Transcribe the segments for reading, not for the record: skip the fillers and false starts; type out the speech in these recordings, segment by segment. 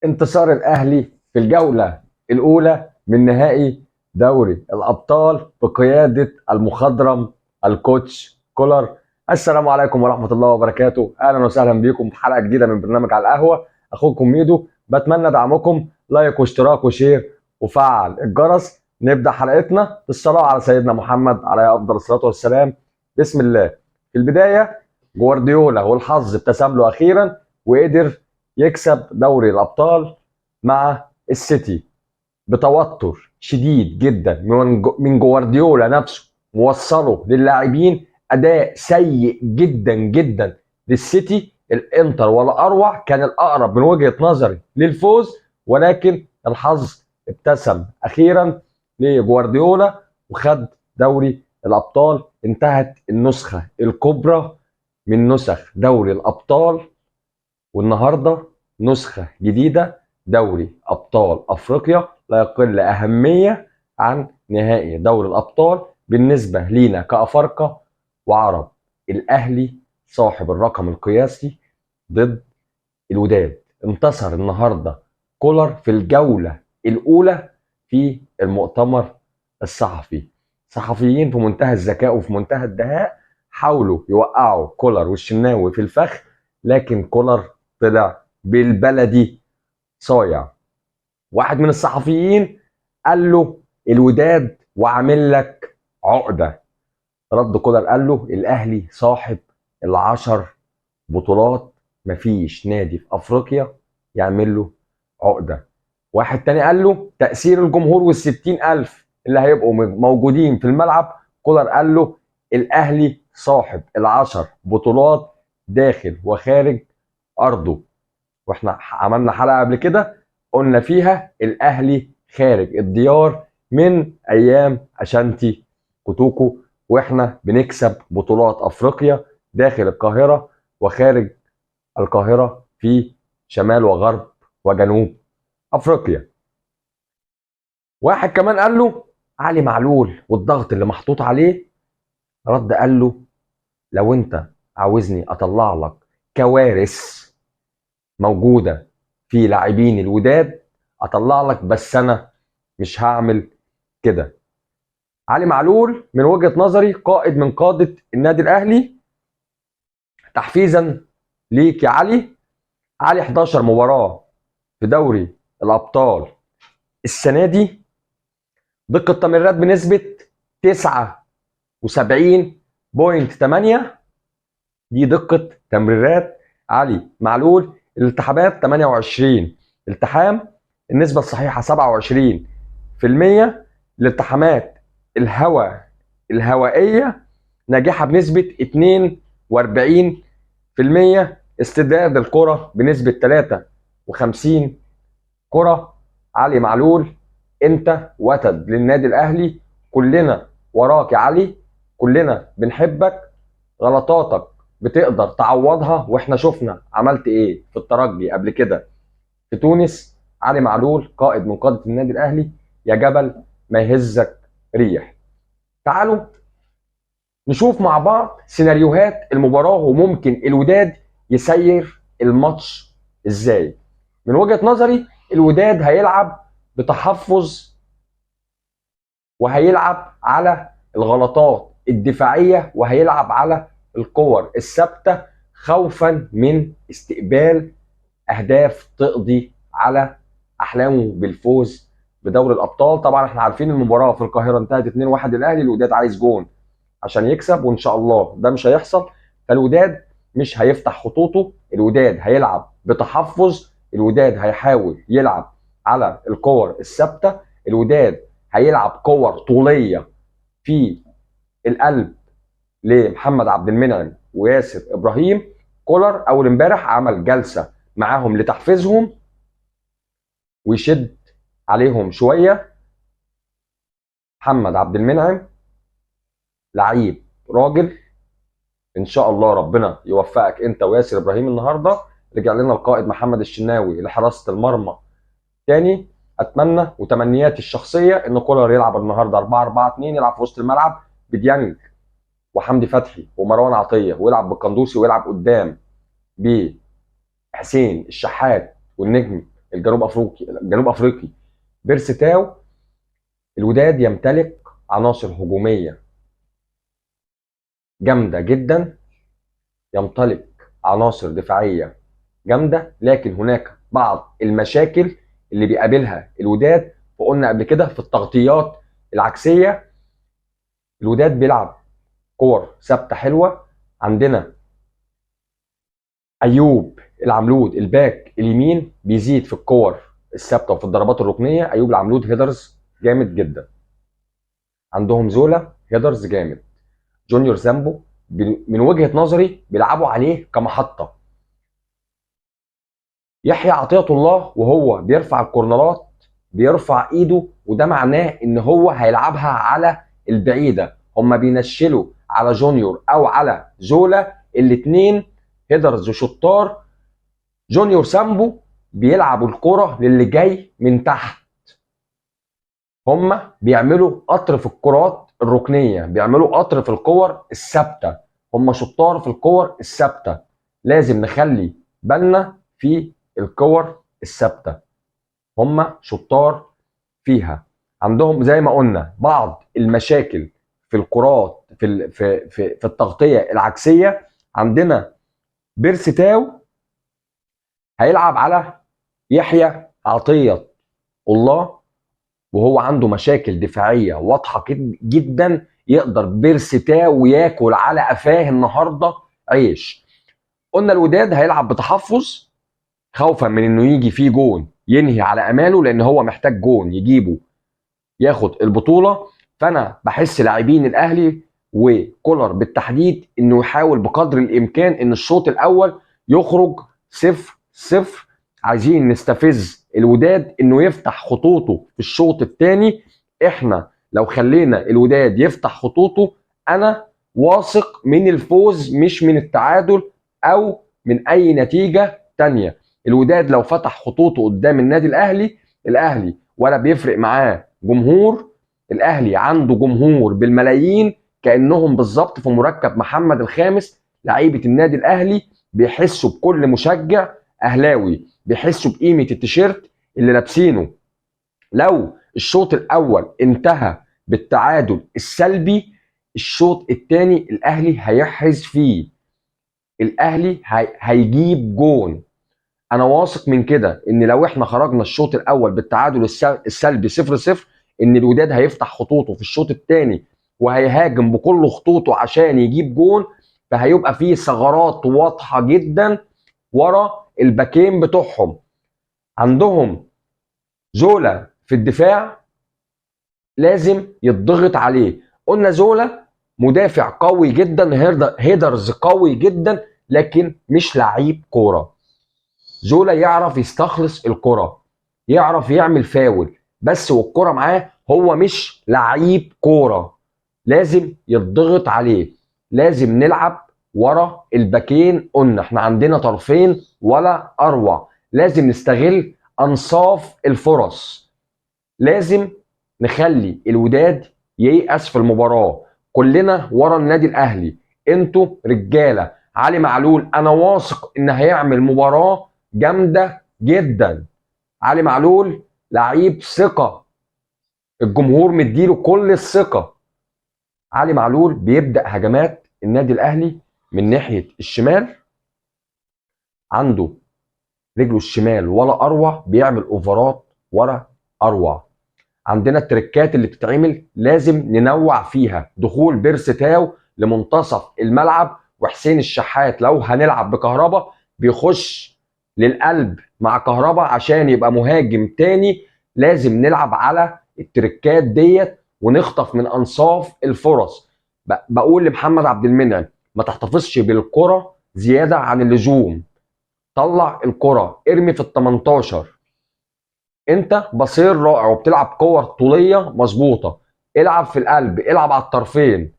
انتصار الأهلي في الجولة الأولى من نهائي دوري الأبطال بقيادة المخضرم الكوتش كولر. السلام عليكم ورحمة الله وبركاته، أهلا وسهلا بكم في حلقة جديدة من برنامج على القهوة. أخوكم ميدو، بتمنى دعمكم، لايك واشتراك وشير وفعل الجرس. نبدأ حلقتنا بالصلاة على سيدنا محمد عليه أفضل الصلاة والسلام. بسم الله. في البداية جوارديولا والحظ ابتسم له أخيرا وقدر يكسب دوري الابطال مع السيتي بتوتر شديد جدا من جوارديولا نفسه، موصله للاعبين اداء سيء جدا جدا للسيتي. الانتر ولا اروع، كان الاقرب من وجهة نظري للفوز، ولكن الحظ ابتسم اخيرا لجوارديولا وخد دوري الابطال. انتهت النسخة الكبرى من نسخ دوري الابطال، والنهارده نسخة جديدة دوري أبطال أفريقيا لا يقل أهمية عن نهائي دوري الأبطال بالنسبة لينا كأفارقة وعرب. الأهلي صاحب الرقم القياسي ضد الوداد. انتصر النهارده كولر في الجولة الأولى في المؤتمر الصحفي. صحفيين في منتهى الذكاء وفي منتهى الدهاء حاولوا يوقعوا كولر والشناوي في الفخ، لكن كولر طلع بالبلدي صايع. واحد من الصحفيين قال له الوداد وعامل لك عقده. رد كولر قال له الاهلي صاحب العشر بطولات، مفيش نادي في افريقيا يعمل له عقده. واحد تاني قال له تاثير الجمهور والستين الف اللي هيبقوا موجودين في الملعب. كولر قال له الاهلي صاحب العشر بطولات داخل وخارج ارضه. واحنا عملنا حلقه قبل كده قلنا فيها الاهلي خارج الديار من ايام اشانتي كوتوكو، واحنا بنكسب بطولات افريقيا داخل القاهره وخارج القاهره في شمال وغرب وجنوب افريقيا. واحد كمان قال له علي معلول والضغط اللي محطوط عليه. رد قال له لو انت عاوزني اطلع لك كوارث موجوده في لاعبين الوداد اطلع لك، بس انا مش هعمل كده. علي معلول من وجهة نظري قائد من قادة النادي الاهلي. تحفيزا ليك يا علي. علي 11 مباراة في دوري الابطال السنة دي، دقة تمريرات بنسبة 79.8. دي دقة تمريرات علي معلول. الالتحامات 28 التحام، النسبة الصحيحة 27%. الالتحامات الهوائية ناجحة بنسبة 42%. استرداد الكرة بنسبة 53 كرة. علي معلول انت وتد للنادي الاهلي، كلنا وراك يا علي، كلنا بنحبك. غلطاتك بتقدر تعوضها، واحنا شفنا عملت ايه في الترجي قبل كده في تونس. علي معلول قائد من قادة النادي الاهلي، يا جبل ما يهزك ريح. تعالوا نشوف مع بعض سيناريوهات المباراة وممكن الوداد يسير الماتش ازاي. من وجهة نظري الوداد هيلعب بتحفظ، وهيلعب على الغلطات الدفاعية، وهيلعب على الكور الثابتة خوفا من استقبال اهداف تقضي على احلامه بالفوز بدوري الابطال. طبعا احنا عارفين المباراه في القاهره انتهت 2-1 للاهلي. الوداد عايز جون عشان يكسب، وان شاء الله ده مش هيحصل. فالوداد مش هيفتح خطوطه، الوداد هيلعب بتحفظ، الوداد هيحاول يلعب على الكور الثابته، الوداد هيلعب كور طوليه في القلب لمحمد عبد المنعم وياسر ابراهيم. كولر اول امبارح عمل جلسه معاهم لتحفيزهم ويشد عليهم شويه. محمد عبد المنعم لعيب راجل، ان شاء الله ربنا يوفقك انت وياسر ابراهيم. النهارده رجع لنا القائد محمد الشناوي لحراسه المرمى تاني. اتمنى وتمنياتي الشخصيه ان كولر يلعب النهارده 4-4-2، يلعب في وسط الملعب بديانج وحمدي فتحي ومروان عطيه، ويلعب بالقندوسي، ويلعب قدام بحسين الشحات والنجم الجنوب افريقي بيرسي تاو. الوداد يمتلك عناصر هجوميه جامده جدا، يمتلك عناصر دفاعيه جامده، لكن هناك بعض المشاكل اللي بيقابلها الوداد. وقلنا قبل كده في التغطيات العكسيه، الوداد بيلعب كور ثابته حلوه. عندنا ايوب العملود الباك اليمين بيزيد في الكور الثابته وفي الضربات الركنيه. ايوب العملود هيدرز جامد جدا. عندهم زولا هيدرز جامد. جونيور زامبو من وجهه نظري بيلعبوا عليه كمحطه. يحيى عطية الله وهو بيرفع الكورنرات بيرفع ايده، وده معناه ان هو هيلعبها على البعيده. هما بينشلوا على جونيور او على زولا، الاثنين هيدرز وشطار. جونيور سامبو بيلعبوا الكرة للي جاي من تحت. هما بيعملوا قطر في الكرات الركنيه، بيعملوا قطر في الكور الثابته. هما شطار في الكور الثابته، لازم نخلي بالنا في الكور الثابته. هما شطار فيها. عندهم زي ما قلنا بعض المشاكل في الكرات في التغطيه العكسيه. عندنا بيرسي تاو هيلعب على يحيى عطيه الله، وهو عنده مشاكل دفاعيه واضحه جدا. يقدر بيرسي تاو ياكل على قفاه النهارده عيش. قلنا الوداد هيلعب بتحفظ خوفا من انه يجي فيه جون ينهي على اماله، لان هو محتاج جون يجيبه ياخد البطوله. فانا بحس لاعبين الاهلي وكولر بالتحديد انه يحاول بقدر الامكان ان الشوط الاول يخرج 0-0. عايزين نستفز الوداد انه يفتح خطوطه في الشوط الثاني. احنا لو خلينا الوداد يفتح خطوطه انا واثق من الفوز مش من التعادل او من اي نتيجه تانية. الوداد لو فتح خطوطه قدام النادي الاهلي ولا بيفرق معاه جمهور. الاهلي عنده جمهور بالملايين، كانهم بالظبط في مركب محمد الخامس. لعيبه النادي الاهلي بيحسوا بكل مشجع اهلاوي، بيحسوا بقيمه التيشيرت اللي لابسينه. لو الشوط الاول انتهى بالتعادل السلبي، الشوط الثاني الاهلي هيحرز فيه. الاهلي هيجيب جون. انا واثق من كده ان لو احنا خرجنا الشوط الاول بالتعادل السلبي 0-0، ان الوداد هيفتح خطوطه في الشوط الثاني وهيهاجم بكل خطوطه عشان يجيب جون. فهيبقى فيه ثغرات واضحه جدا ورا الباكين بتوعهم. عندهم زولا في الدفاع لازم يتضغط عليه. قلنا زولا مدافع قوي جدا، هيدرز قوي جدا، لكن مش لعيب كوره. زولا يعرف يستخلص الكرة، يعرف يعمل فاول بس، والكرة معاه. هو مش لعيب كورة، لازم يتضغط عليه. لازم نلعب ورا الباكين. قلنا احنا عندنا طرفين ولا اروع. لازم نستغل انصاف الفرص. لازم نخلي الوداد ييأس في المباراة. كلنا ورا النادي الاهلي، انتوا رجالة. علي معلول انا واثق ان هيعمل مباراة جامده جدا. علي معلول لعيب ثقه، الجمهور مديله كل الثقه. علي معلول بيبدا هجمات النادي الاهلي من ناحيه الشمال، عنده رجله الشمال ولا اروع، بيعمل اوفرات ولا اروع. عندنا التريكات اللي بتتعمل لازم ننوع فيها. دخول بيرسي تاو لمنتصف الملعب، وحسين الشحات لو هنلعب بكهربا بيخش للقلب مع كهربا عشان يبقى مهاجم تاني. لازم نلعب على التريكات ديت ونخطف من انصاف الفرص. بقول لمحمد عبد المنعم ما تحتفظش بالكرة زيادة عن اللزوم. طلع الكرة ارمي في ال 18. انت بصير رائع وبتلعب كور طوليه مظبوطه. العب في القلب، العب على الطرفين.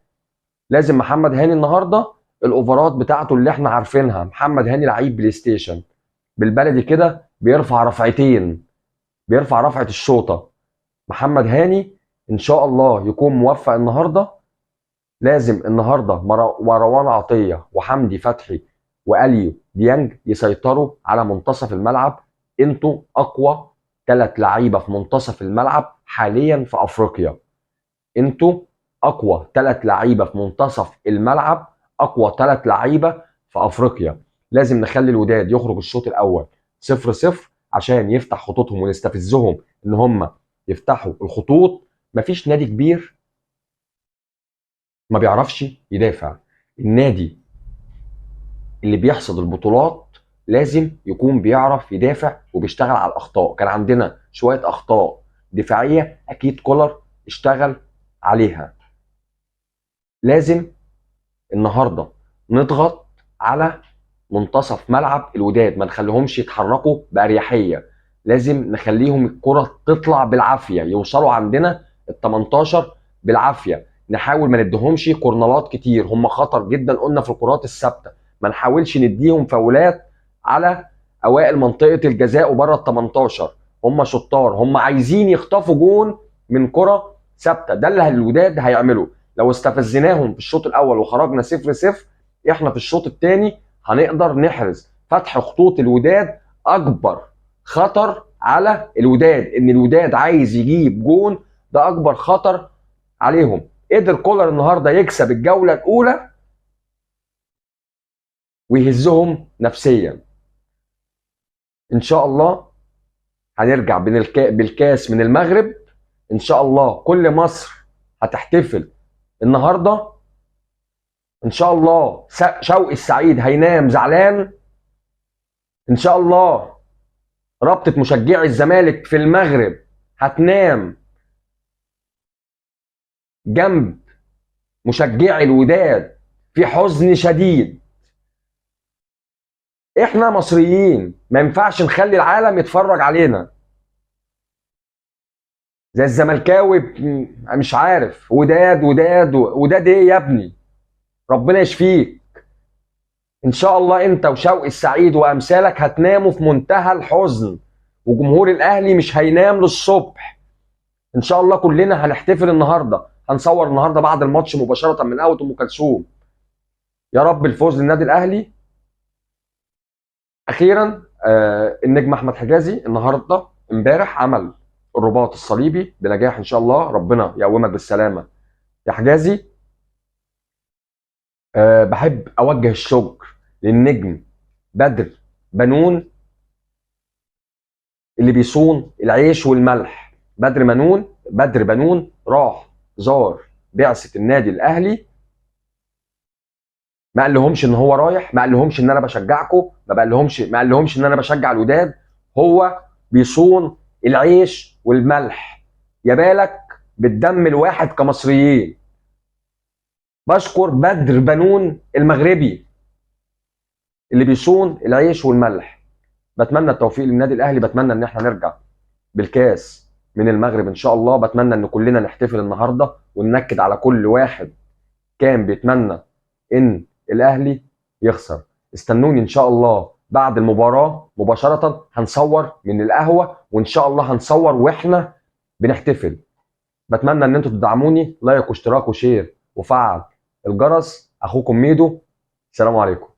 لازم محمد هاني النهارده الاوفرات بتاعته اللي احنا عارفينها. محمد هاني لعيب بلاي ستيشن بالبلدي كده، بيرفع رفعتين، بيرفع رفعه الشوطه. محمد هاني ان شاء الله يكون موفق النهارده. لازم النهارده مروان عطيه وحمدي فتحي واليو ديانج يسيطروا على منتصف الملعب. انتوا اقوى 3 لعيبه في منتصف الملعب حاليا في افريقيا. انتوا اقوى 3 لعيبه في منتصف الملعب، اقوى 3 لعيبه في افريقيا. لازم نخلي الوداد يخرج الشوط الاول 0-0 عشان يفتح خطوطهم ونستفزهم ان هم يفتحوا الخطوط. مفيش نادي كبير ما بيعرفش يدافع. النادي اللي بيحصد البطولات لازم يكون بيعرف يدافع وبيشتغل على الاخطاء. كان عندنا شويه اخطاء دفاعيه، اكيد كولر اشتغل عليها. لازم النهارده نضغط على منتصف ملعب الوداد، ما نخليهمش يتحركوا باريحيه. لازم نخليهم الكره تطلع بالعافيه، يوصلوا عندنا ال 18 بالعافيه. نحاول ما نديهمش كورنرات كتير، هم خطر جدا قلنا في الكرات الثابته. ما نحاولش نديهم فاولات على اوائل منطقه الجزاء وبره ال 18. هم شطار، هم عايزين يخطفوا جون من كره ثابته. ده اللي الوداد هيعمله. لو استفزناهم في الشوط الاول وخرجنا 0-0، احنا في الشوط الثاني هنقدر نحرز. فتح خطوط الوداد اكبر خطر على الوداد، ان الوداد عايز يجيب جون، ده اكبر خطر عليهم. قدر كولر النهارده يكسب الجوله الاولى ويهزهم نفسيا. ان شاء الله هنرجع بالكاس من المغرب. ان شاء الله كل مصر هتحتفل النهارده. ان شاء الله شوقي السعيد هينام زعلان. ان شاء الله رابطة مشجعي الزمالك في المغرب هتنام جنب مشجعي الوداد في حزن شديد. احنا مصريين ما ينفعش نخلي العالم يتفرج علينا زي الزملكاوي. مش عارف وداد وداد وداد ايه يا ابني؟ ربنا يشفيك. ان شاء الله انت وشوقي السعيد وامثالك هتناموا في منتهى الحزن، وجمهور الاهلي مش هينام للصبح. ان شاء الله كلنا هنحتفل النهارده، هنصور النهارده بعد الماتش مباشره من قهوه ام كلثوم. يا رب الفوز للنادي الاهلي. اخيرا النجم احمد حجازي النهارده امبارح عمل الرباط الصليبي بنجاح ان شاء الله. ربنا يقومك بالسلامه يا حجازي. بحب اوجه الشكر للنجم بدر بنون اللي بيصون العيش والملح. بدر بنون راح زار بعثه النادي الاهلي، ما قال لهمش ان هو رايح، ما قال لهمش ان انا بشجعكم، ما قال لهمش ان انا بشجع الوداد. هو بيصون العيش والملح. يا بالك بالدم الواحد كمصريين. بشكر بدر بنون المغربي اللي بيصون العيش والملح. بتمنى التوفيق للنادي الاهلي، بتمنى ان احنا نرجع بالكاس من المغرب ان شاء الله. بتمنى ان كلنا نحتفل النهارده وننكد على كل واحد كان بيتمنى ان الاهلي يخسر. استنوني ان شاء الله بعد المباراه مباشره هنصور من القهوه، وان شاء الله هنصور واحنا بنحتفل. بتمنى ان انتم تدعموني، لايك واشتراك وشير وفعل الجرس. اخوكم ميدو، السلام عليكم.